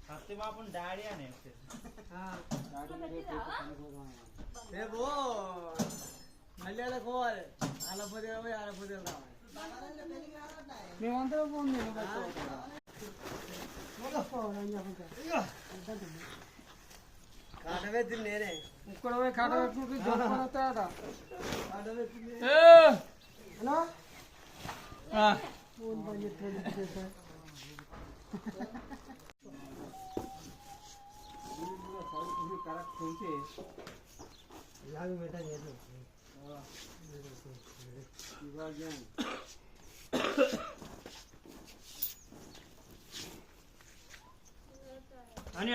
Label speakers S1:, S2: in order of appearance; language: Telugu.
S1: సత్యబాబుని డాడీ అని
S2: రేపు మళ్ళీ పోవాలి ఆలపోతే ఆలపోతే రావాలి మేమంతా కాటవేత్తి నేనే ఇక్కడ పోయి కాటవేత్తుకుంటే దొరకతాడ ఫోన్ పని చెప్తాను కరెక్ట్ ఉంటే ఇలాగ బేటా చేద్దాం ఇవాళ అని